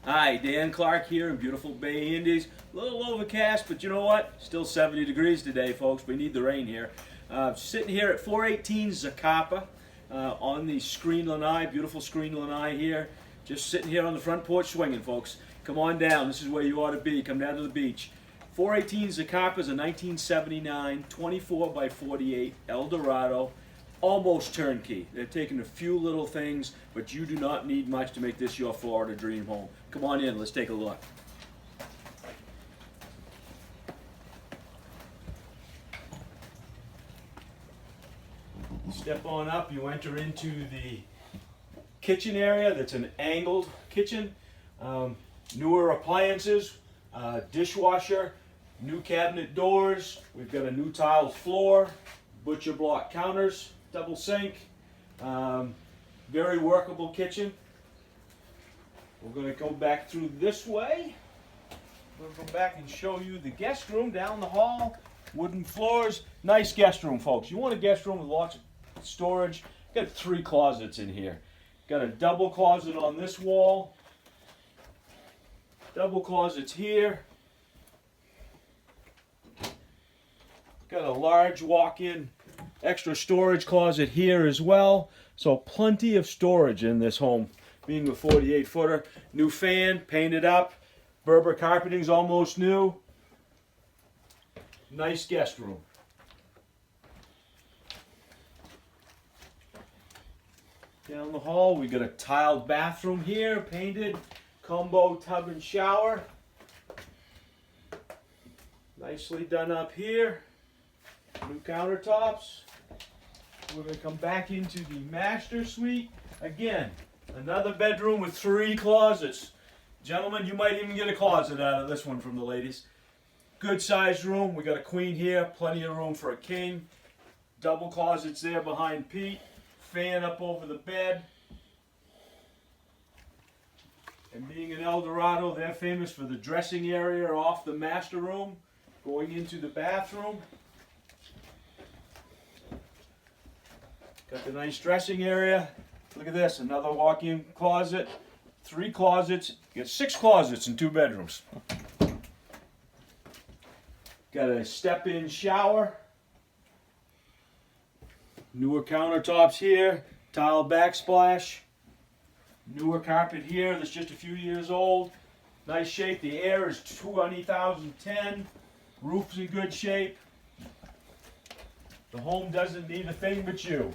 Hi, Dan Clark here in beautiful Bay Indies. A little overcast, but you know what? Still 70 degrees today, folks. We need the rain here. Sitting here at 418 Zacapa on the screen lanai, beautiful screen lanai here. Just sitting here on the front porch swinging, folks. Come on down. This is where you ought to be. Come down to the beach. 418 Zacapa is a 1979 24 by 48 Eldorado. Almost turnkey. They're taking a few little things, but you do not need much to make this your Florida dream home. Come on in, let's take a look. Step on up, you enter into the kitchen area. That's an angled kitchen. Newer appliances, dishwasher, new cabinet doors. We've got a new tiled floor, butcher block counters, double sink, very workable kitchen. We're going to go back through this way. We'll go back and show you the guest room down the hall. Wooden floors, nice guest room, folks. You want a guest room with lots of storage. Got 3 closets in here. Got a double closet on this wall. Double closets here. Got a large walk-in extra storage closet here as well. So plenty of storage in this home, being a 48-footer. New fan, painted up. Berber carpeting's almost new. Nice guest room. Down the hall, we got a tiled bathroom here, painted. Combo tub and shower. Nicely done up here. New countertops. We're going to come back into the master suite. Again, another bedroom with 3 closets. Gentlemen, you might even get a closet out of this one from the ladies. Good sized room. We got a queen here, plenty of room for a king. Double closets there behind Pete. Fan up over the bed. And being an Eldorado, they're famous for the dressing area off the master room, going into the bathroom. Got the nice dressing area. Look at this, another walk-in closet. 3 closets. You got 6 closets in 2 bedrooms. Got a step-in shower. Newer countertops here. Tile backsplash. Newer carpet here that's just a few years old. Nice shape. The air is 2010. Roof's in good shape. The home doesn't need a thing but you.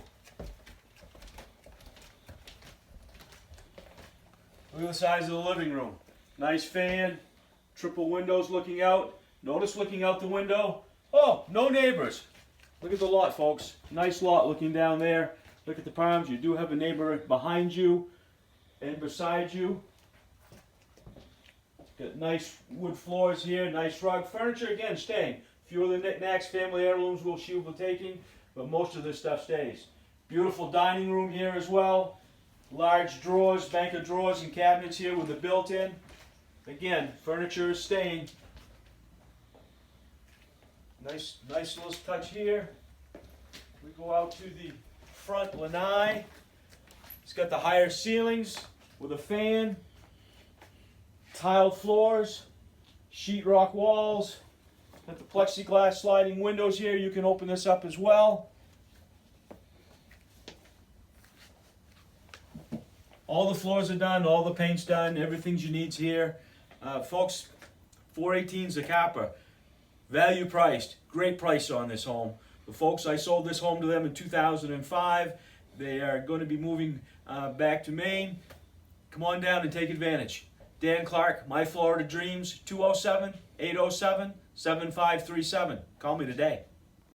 Look at the size of the living room. Nice fan. Triple windows looking out. Notice looking out the window. Oh, no neighbors. Look at the lot, folks. Nice lot looking down there. Look at the palms. You do have a neighbor behind you and beside you. Got nice wood floors here, nice rug. Furniture, again, staying. A few of the knickknacks, family heirlooms she will be taking, but most of this stuff stays. Beautiful dining room here as well. Large drawers, bank of drawers and cabinets here with the built-in. Again, furniture is staying. Nice little touch here. We go out to the front lanai. It's got the higher ceilings with a fan, tiled floors, sheetrock walls. Got the plexiglass sliding windows here. You can open this up as well. All the floors are done, all the paint's done, everything you need here. Folks, 418 Zacapa, value priced, great price on this home. The folks, I sold this home to them in 2005. They are going to be moving back to Maine. Come on down and take advantage. Dan Clark, My Florida Dreams, 207-807-7537. Call me today.